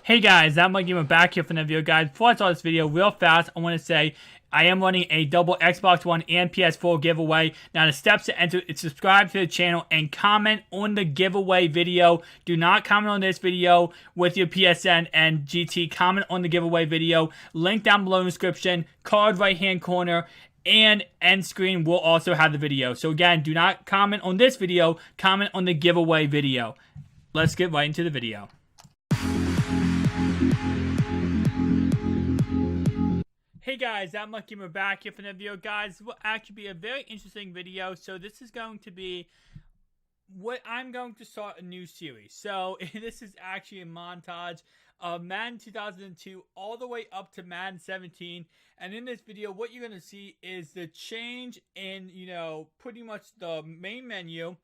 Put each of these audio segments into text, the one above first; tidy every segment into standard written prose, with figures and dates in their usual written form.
Hey guys, I'm Mike Gamer back here for another video, guys. Before I start this video real fast, I want to say I am running a double Xbox One and PS4 giveaway. Now the steps to enter is subscribe to the channel and comment on the giveaway video. Do not comment on this video with your PSN and GT. Comment on the giveaway video. Link down below in the description, card right hand corner, and end screen will also have the video. So again, do not comment on this video, comment on the giveaway video. Let's get right into the video. Hey guys, I'm Mike Gamer back here for another video. Guys, this will actually be a very interesting video. So this is going to be what I'm going to start a new series. So this is actually a montage of Madden 2002 all the way up to Madden 17. And in this video, what you're going to see is the change in, pretty much the main menu,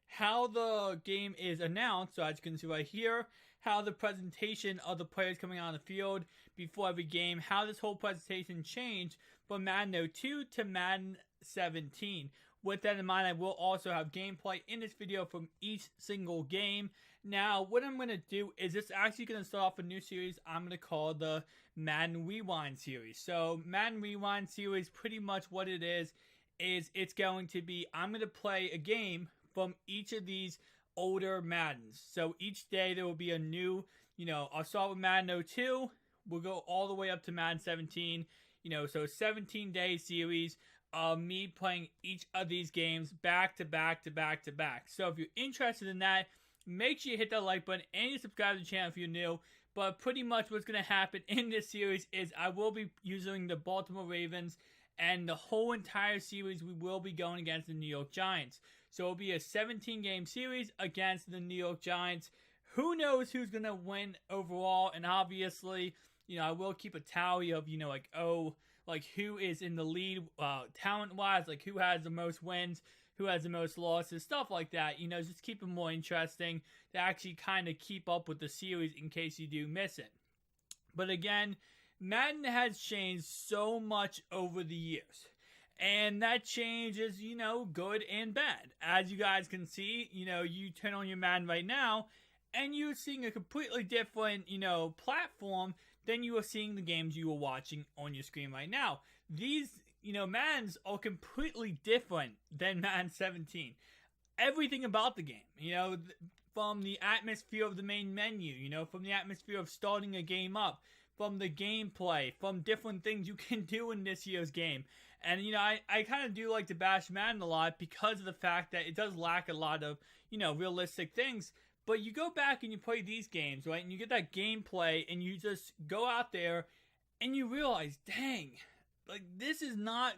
how the game is announced. So as you can see right here, how the presentation of the players coming on the field before every game, how this whole presentation changed from Madden 02 to Madden 17. With that in mind, I will also have gameplay in this video from each single game. Now, what I'm going to do is this actually going to start off a new series I'm going to call the Madden Rewind series. So, Madden Rewind series, pretty much what it is it's going to be, I'm going to play a game from each of these older Maddens. So, each day there will be a new, I'll start with Madden 02. We'll go all the way up to Madden 17, so 17-day series of me playing each of these games back to back to back to back. So if you're interested in that, make sure you hit that like button and you subscribe to the channel if you're new. But pretty much what's going to happen in this series is I will be using the Baltimore Ravens, and the whole entire series we will be going against the New York Giants. So it'll be a 17-game series against the New York Giants. Who knows who's going to win overall, and obviously, I will keep a tally of, who is in the lead talent-wise, like who has the most wins, who has the most losses, stuff like that. Just keep it more interesting to actually kind of keep up with the series in case you do miss it. But again, Madden has changed so much over the years. And that change is, good and bad. As you guys can see, you turn on your Madden right now, and you're seeing a completely different, platform than you are seeing the games you are watching on your screen right now. These, Maddens are completely different than Madden 17. Everything about the game, from the atmosphere of the main menu, from the atmosphere of starting a game up, from the gameplay, from different things you can do in this year's game. And, I kind of do like to bash Madden a lot because of the fact that it does lack a lot of, realistic things. But you go back and you play these games, right? And you get that gameplay and you just go out there and you realize, dang, this is not,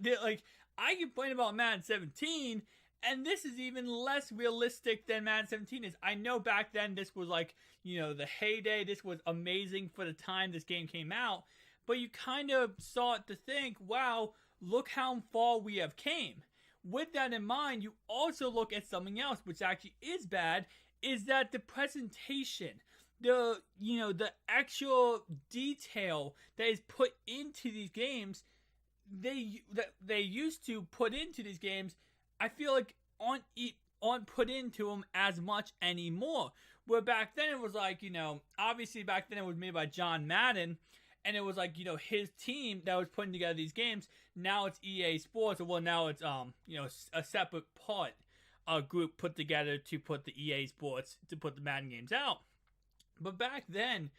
I complain about Madden 17 and this is even less realistic than Madden 17 is. I know back then this was the heyday. This was amazing for the time this game came out. But you kind of start to think, wow, look how far we have came. With that in mind, you also look at something else, which actually is bad, is that the presentation, the actual detail that is put into these games, they used to put into these games, I feel like aren't put into them as much anymore. Where back then it was obviously back then it was made by John Madden, and it was his team that was putting together these games. Now it's EA Sports, well now it's a separate part. A group put together to put the EA Sports to put the Madden games out. But back then,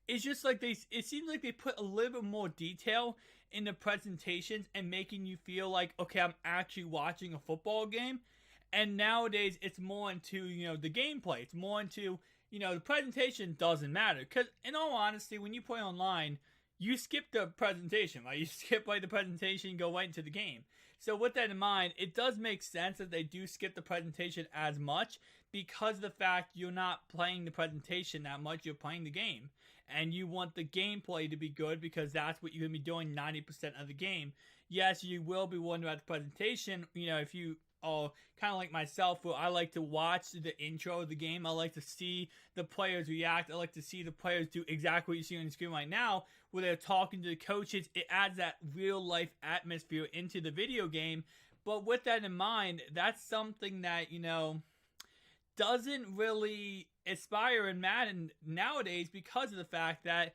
it's just it seems like they put a little bit more detail in the presentations and making you feel like, okay, I'm actually watching a football game. And nowadays, it's more into, the gameplay. It's more into, the presentation doesn't matter. Because in all honesty, when you play online, you skip the presentation, right? You skip the presentation and go right into the game. So with that in mind, it does make sense that they do skip the presentation as much because of the fact you're not playing the presentation that much, you're playing the game. And you want the gameplay to be good because that's what you're going to be doing 90% of the game. Yes, you will be wondering about the presentation, if you are kind of like myself, where I like to watch the intro of the game. I like to see the players react. I like to see the players do exactly what you see on the screen right now, where they're talking to the coaches. It adds that real life atmosphere into the video game. But with that in mind, that's something that, doesn't really aspire in Madden nowadays because of the fact that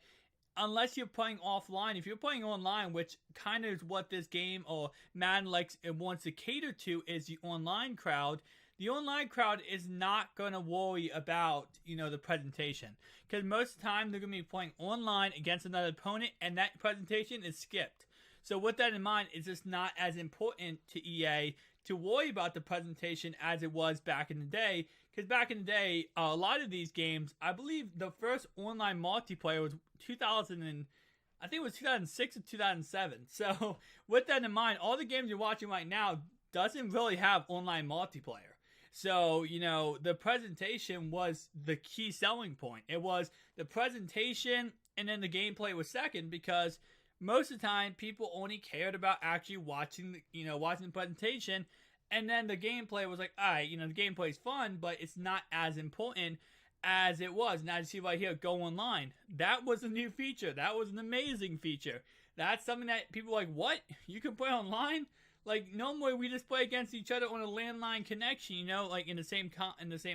unless you're playing offline, if you're playing online, which kind of is what this game or Madden likes and wants to cater to, is the online crowd. The online crowd is not going to worry about, the presentation. Because most of the time, they're going to be playing online against another opponent, and that presentation is skipped. So with that in mind, it's just not as important to EA to worry about the presentation as it was back in the day. Because back in the day, a lot of these games, I believe the first online multiplayer was 2006 or 2007. So with that in mind, all the games you're watching right now doesn't really have online multiplayer. So, the presentation was the key selling point. It was the presentation, and then the gameplay was second, because most of the time people only cared about actually watching the presentation, and then the gameplay was like, alright, the gameplay's fun, but it's not as important as it was. Now you see right here, go online. That was a new feature. That was an amazing feature. That's something that people are like, what? You can play online? Like, normally we just play against each other on a landline connection, like in the same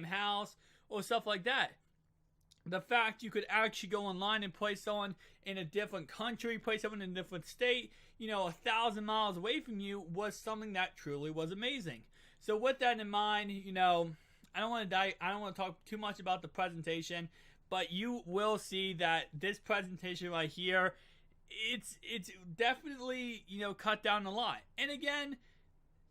house or stuff like that. The fact you could actually go online and play someone in a different country, play someone in a different state, 1,000 miles away from you, was something that truly was amazing. So with that in mind, I don't want to talk too much about the presentation, but you will see that this presentation right here, it's definitely, cut down a lot. And again,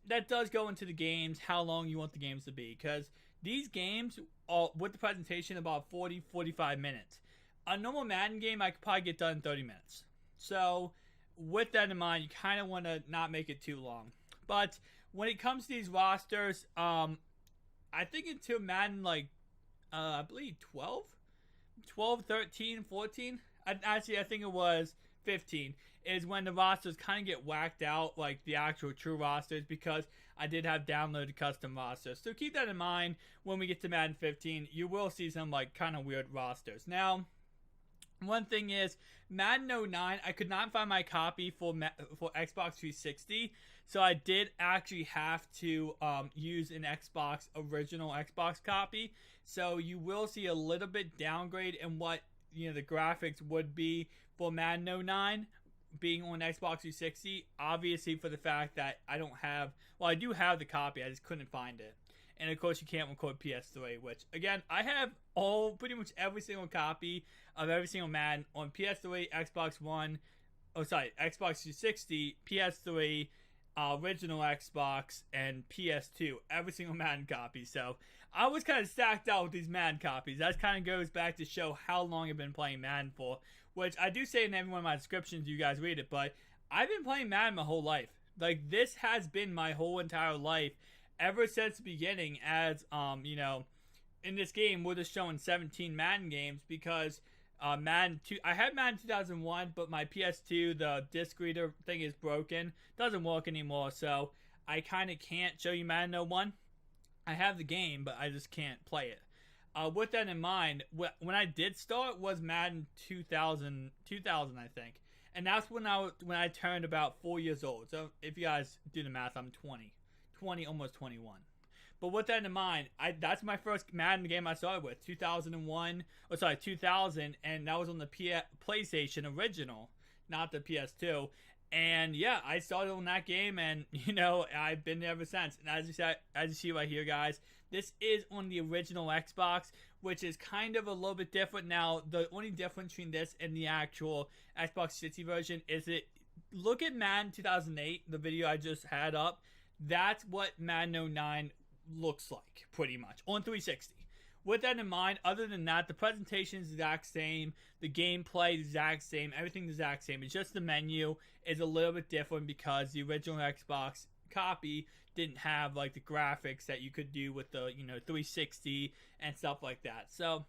that does go into the games, how long you want the games to be, because these games are, with the presentation, about 40-45 minutes. A normal Madden game, I could probably get done in 30 minutes. So with that in mind, you kind of want to not make it too long. But when it comes to these rosters, I think until Madden, I believe 12, 13, 14. I think it was 15, is when the rosters kind of get whacked out, like the actual true rosters, because I did have downloaded custom rosters. So keep that in mind when we get to Madden 15. You will see some kind of weird rosters. Now, one thing is, Madden 09, I could not find my copy for Xbox 360, so I did actually have to use an original Xbox copy. So you will see a little bit downgrade in what the graphics would be for Madden 09 being on Xbox 360, obviously for the fact that I do have the copy, I just couldn't find it. And of course you can't record PS3, which again, I have pretty much every single copy of every single Madden on PS3, Xbox 360, PS3, original Xbox, and PS2, every single Madden copy. So I was kind of stacked out with these Madden copies. That kind of goes back to show how long I've been playing Madden for, which I do say in every one of my descriptions, you guys read it, but I've been playing Madden my whole life. Like, this has been my whole entire life ever since the beginning, as in this game we're just showing 17 Madden games, because Madden 2, I had Madden 2001, but my PS2, the disc reader thing is broken, doesn't work anymore, so I kind of can't show you Madden 01. I have the game, but I just can't play it. With that in mind, when I did start was Madden 2000, I think, and that's when I turned about 4 years old. So if you guys do the math, I'm 20, almost 21. But with that in mind, that's my first Madden game I started with, 2000, and that was on the PlayStation original, not the PS2. And yeah, I started on that game, and I've been there ever since. And as you see right here, guys, this is on the original Xbox, which is kind of a little bit different. Now, the only difference between this and the actual Xbox 360 version is look at Madden 2008, the video I just had up. That's what Madden 09 looks like, pretty much, on 360. With that in mind, other than that, the presentation is the exact same, the gameplay is the exact same, everything is the exact same. It's just the menu is a little bit different because the original Xbox copy didn't have the graphics that you could do with the 360 and stuff like that. So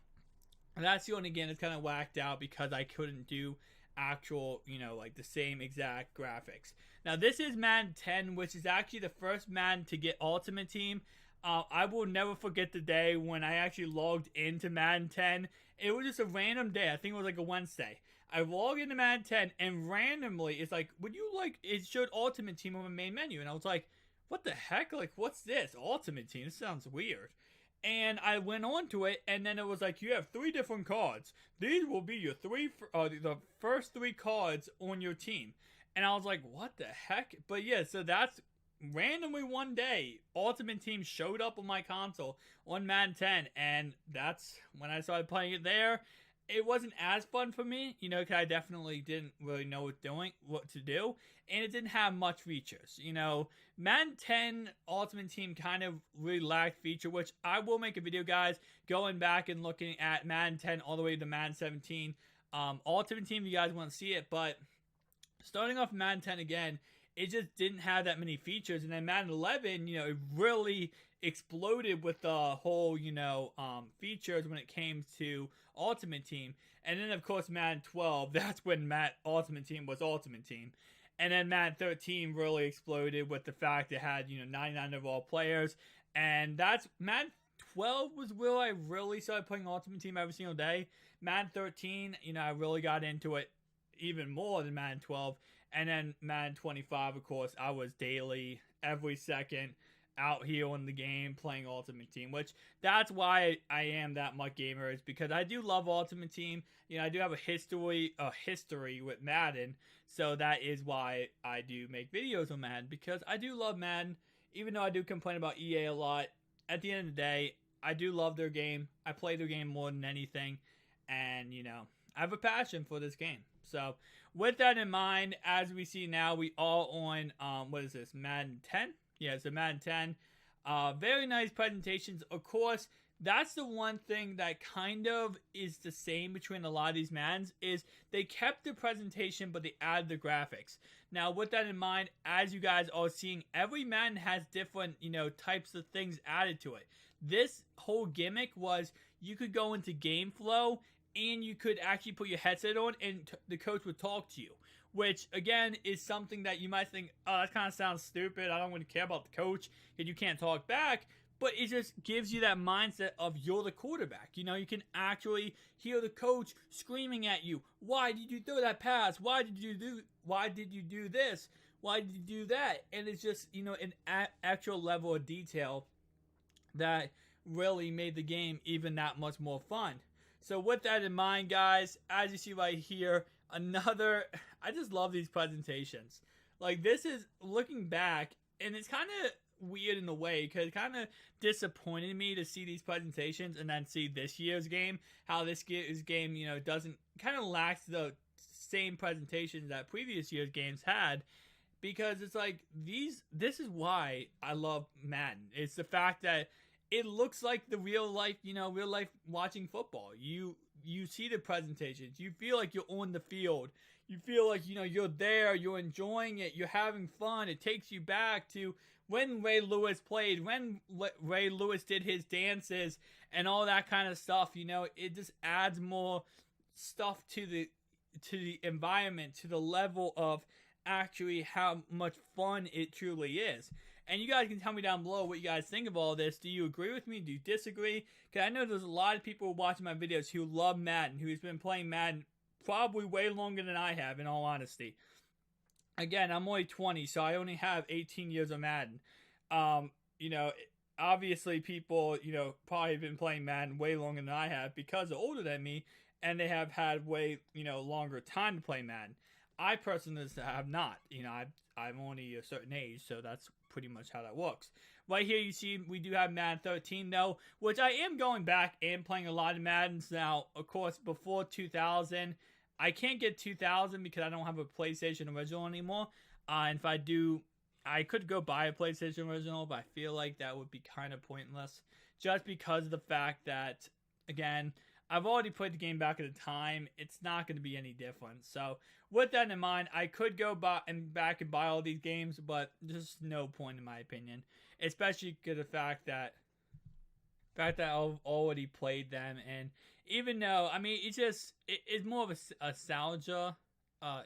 that's the only game that's kind of whacked out because I couldn't do actual the same exact graphics. Now this is Madden 10, which is actually the first Madden to get Ultimate Team. I will never forget the day when I actually logged into Madden 10. It was just a random day. I think it was a Wednesday. I logged into Madden 10 and randomly it's it showed Ultimate Team on the main menu, and I was like, what the heck? What's this? Ultimate Team? This sounds weird. And I went on to it, and then it was like, you have 3 different cards. These will be your the first 3 cards on your team. And I was like, what the heck? But yeah, so that's randomly one day, Ultimate Team showed up on my console on Madden 10, and that's when I started playing it there. It wasn't as fun for me, because I definitely didn't really know what to do, and it didn't have much features. Madden 10 Ultimate Team kind of really lacked feature, which I will make a video, guys, going back and looking at Madden 10 all the way to Madden 17 Ultimate Team if you guys want to see it. But starting off Madden 10 again, it just didn't have that many features. And then Madden 11, it really exploded with the whole, features when it came to Ultimate Team. And then, of course, Madden 12, that's when Ultimate Team was Ultimate Team. And then Madden 13 really exploded with the fact it had, 99 overall players. And that's Madden 12 was where I really started playing Ultimate Team every single day. Madden 13, I really got into it even more than Madden 12. And then Madden 25, of course, I was daily, every second, out here on the game playing Ultimate Team, which that's why I am that much gamer, is because I do love Ultimate Team. I do have a history with Madden, so that is why I do make videos on Madden, because I do love Madden, even though I do complain about EA a lot. At the end of the day, I do love their game. I play their game more than anything, and, I have a passion for this game. So, with that in mind, as we see now, we are on, what is this, Madden 10? Yeah, it's a Madden 10. Very nice presentations. Of course, that's the one thing that kind of is the same between a lot of these Maddens, is they kept the presentation, but they added the graphics. Now, with that in mind, as you guys are seeing, every Madden has different, types of things added to it. This whole gimmick was you could go into game flow, and you could actually put your headset on, and the coach would talk to you. Which, again, is something that you might think, oh, that kind of sounds stupid. I don't really care about the coach, and you can't talk back. But it just gives you that mindset of you're the quarterback. You can actually hear the coach screaming at you. Why did you throw that pass? Why did you do this? Why did you do that? And it's just, an actual level of detail that really made the game even that much more fun. So with that in mind, guys, as you see right here, I just love these presentations. Like, this is, looking back, and it's kind of weird in a way, because it kind of disappointed me to see these presentations and then see this year's game, how this year's game, doesn't, kind of lacks the same presentations that previous year's games had, because it's like, this is why I love Madden. It's the fact that it looks like the real life watching football. You see the presentations. You feel like you're on the field. You feel like, you're there. You're enjoying it. You're having fun. It takes you back to when Ray Lewis played, when Ray Lewis did his dances and all that kind of stuff. It just adds more stuff to the environment, to the level of actually how much fun it truly is. And you guys can tell me down below what you guys think of all this. Do you agree with me? Do you disagree? Because I know there's a lot of people watching my videos who love Madden, who's been playing Madden probably way longer than I have, in all honesty. Again, I'm only 20, so I only have 18 years of Madden. Obviously people, probably have been playing Madden way longer than I have because they're older than me, and they have had way, longer time to play Madden. I personally have not. I'm only a certain age, so that's pretty much how that works. Right here you see we do have Madden 13 though, which I am going back and playing a lot of Maddens now. Of course, before 2000, I can't get 2000 because I don't have a PlayStation Original anymore. And if I do, I could go buy a PlayStation Original, but I feel like that would be kind of pointless, just because of the fact that, again, I've already played the game back at the time. It's not going to be any different. So, with that in mind, I could go back and buy all these games, but there's no point in my opinion. Especially because the fact that I've already played them, and even though, it's more of a nostalgia.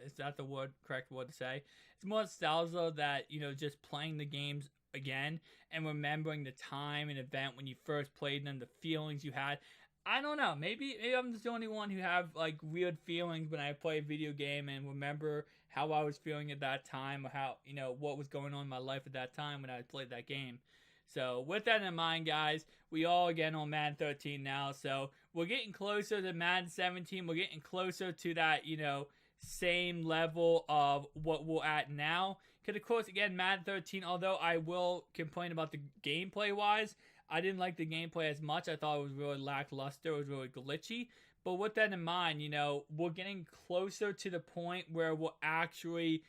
Is that the correct word to say? It's more nostalgia that, just playing the games again and remembering the time and event when you first played them, the feelings you had. I don't know. Maybe I'm just the only one who have weird feelings when I play a video game and remember how I was feeling at that time, or how what was going on in my life at that time when I played that game. So with that in mind, guys, we all again on Madden 13 now. So we're getting closer to Madden 17. We're getting closer to that, same level of what we're at now. Because of course, again, Madden 13, although I will complain about the gameplay wise, I didn't like the gameplay as much. I thought it was really lackluster. It was really glitchy. But with that in mind, we're getting closer to the point where we're actually,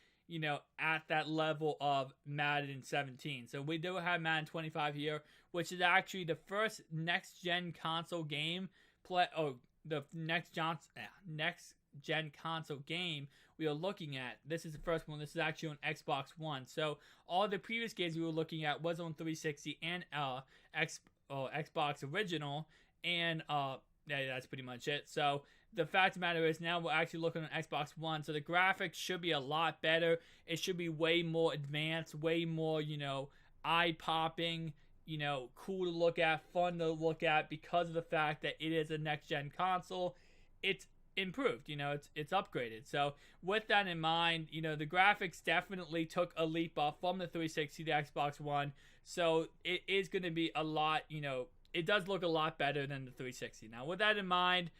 at that level of Madden 17. So we do have Madden 25 here, which is actually the first next-gen console game the next-gen console game we are looking at. This is the first one. This is actually on Xbox One. So all the previous games we were looking at was on 360 and Xbox Original, and that's pretty much it. So the fact of the matter is now we're actually looking on Xbox One, so the graphics should be a lot better. It should be way more advanced, way more, eye-popping, cool to look at, fun to look at, because of the fact that it is a next-gen console. It's improved, it's upgraded. So with that in mind, the graphics definitely took a leap up from the 360 to Xbox One. So it is going to be a lot, it does look a lot better than the 360. Now, with that in mind,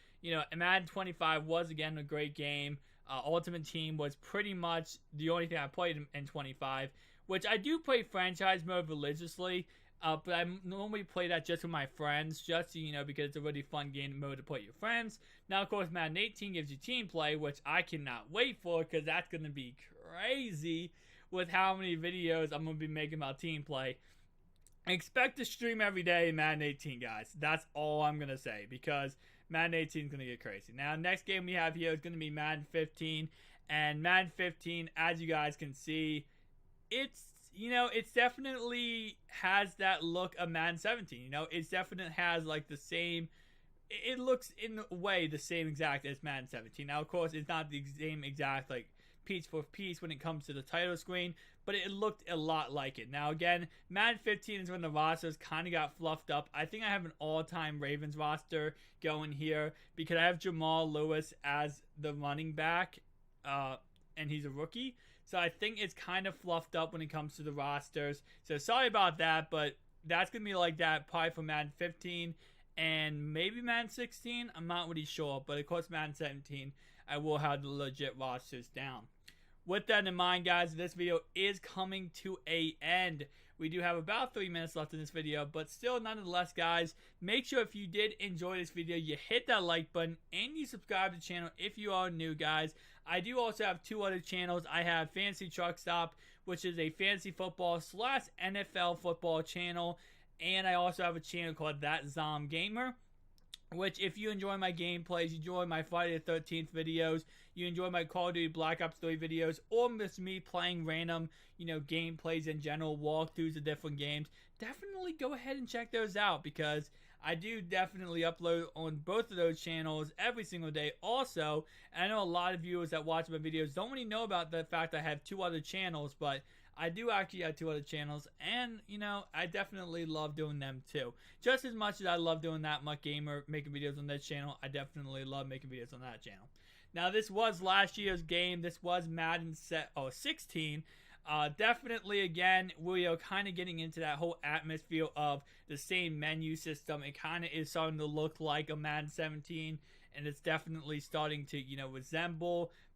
Madden 25 was, again, a great game. Ultimate Team was pretty much the only thing I played in 25, which I do play franchise mode religiously, but I normally play that just with my friends, just, because it's a really fun game mode to play with your friends. Now, of course, Madden 18 gives you team play, which I cannot wait for, because that's going to be crazy with how many videos I'm going to be making about team play. Expect to stream every day in Madden 18, guys. That's all I'm going to say, because Madden 18 is going to get crazy. Now, next game we have here is going to be Madden 15. And Madden 15, as you guys can see, it's definitely has that look of Madden 17. It definitely has, like, the same... It looks, in a way, the same exact as Madden 17. Now, of course, it's not the same exact, like, piece for piece when it comes to the title screen, but it looked a lot like it. Now, again, Madden 15 is when the rosters kind of got fluffed up. I think I have an all-time Ravens roster going here because I have Jamal Lewis as the running back, and he's a rookie. So I think it's kind of fluffed up when it comes to the rosters. So sorry about that, but that's going to be like that probably for Madden 15 and maybe Madden 16. I'm not really sure, but of course Madden 17, I will have the legit rosters down. With that in mind, guys, this video is coming to an end. We do have about 3 minutes left in this video, but still, nonetheless, guys, make sure if you did enjoy this video, you hit that like button and you subscribe to the channel if you are new, guys. I do also have 2 other channels. I have Fantasy Truck Stop, which is a fantasy football / NFL football channel, and I also have a channel called That Zom Gamer, which, if you enjoy my gameplays, you enjoy my Friday the 13th videos, you enjoy my Call of Duty Black Ops 3 videos, or just me playing random, gameplays in general, walkthroughs of different games, definitely go ahead and check those out, because I do definitely upload on both of those channels every single day. Also, I know a lot of viewers that watch my videos don't really know about the fact I have 2 other channels, but I do actually have 2 other channels, and, I definitely love doing them too. Just as much as I love doing That Muck Gamer, making videos on this channel, I definitely love making videos on that channel. Now, this was last year's game. This was Madden 16. Definitely, again, we are kind of getting into that whole atmosphere of the same menu system. It kind of is starting to look like a Madden 17, and it's definitely starting to,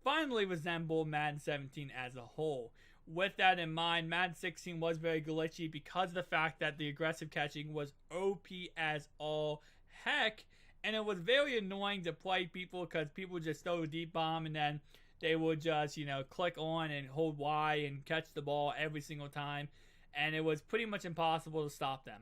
finally resemble Madden 17 as a whole. With that in mind, Madden 16 was very glitchy because of the fact that the aggressive catching was OP as all heck, and it was very annoying to play people because people just throw a deep bomb and then they would just, click on and hold Y and catch the ball every single time, and it was pretty much impossible to stop them.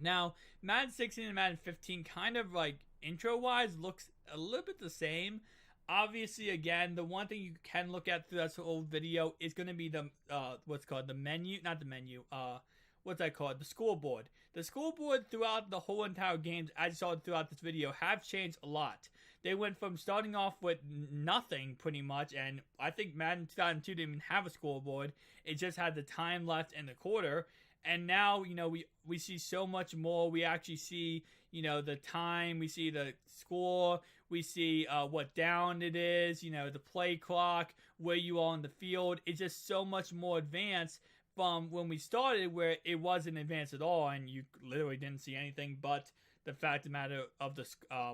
Now, Madden 16 and Madden 15 kind of, like, intro-wise looks a little bit the same. Obviously, again, the one thing you can look at through this whole video is going to be the, the menu, not the menu, the scoreboard. The scoreboard throughout the whole entire game, as you saw throughout this video, have changed a lot. They went from starting off with nothing, pretty much, and I think Madden 2002 didn't even have a scoreboard. It just had the time left in the quarter, and now, we see so much more. We actually see, the time, we see the score, we see what down it is, the play clock, where you are on the field. It's just so much more advanced from when we started, where it wasn't advanced at all, and you literally didn't see anything but the fact of the matter of the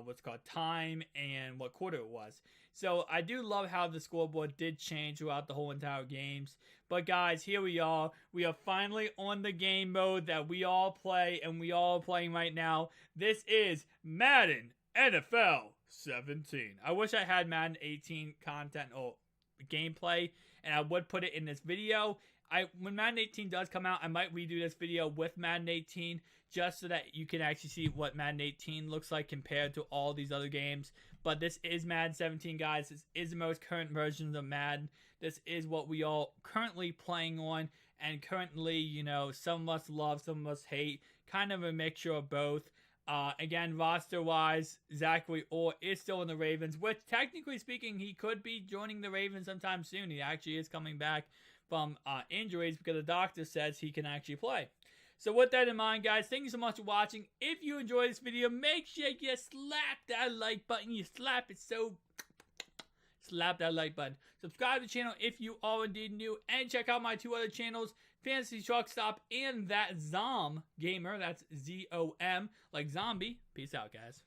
what's called time and what quarter it was. So I do love how the scoreboard did change throughout the whole entire games. But guys, here we are. We are finally on the game mode that we all play, and we all are playing right now. This is Madden NFL 17. I wish I had Madden 18 content or gameplay, and I would put it in this video. When Madden 18 does come out, I might redo this video with Madden 18 just so that you can actually see what Madden 18 looks like compared to all these other games. But this is Madden 17, guys. This is the most current version of Madden. This is what we all currently playing on, and currently, you know, some of us love, some of us hate, kind of a mixture of both. Again, roster-wise, Zachary Orr is still in the Ravens, which technically speaking, he could be joining the Ravens sometime soon. He actually is coming back from injuries because the doctor says he can actually play. So with that in mind, guys, thank you so much for watching. If you enjoyed this video, make sure you slap that like button. You slap it so... Slap that like button. Subscribe to the channel if you are indeed new. And check out my 2 other channels, Fantasy Truck Stop and That Zom Gamer. That's Z-O-M, like zombie. Peace out, guys.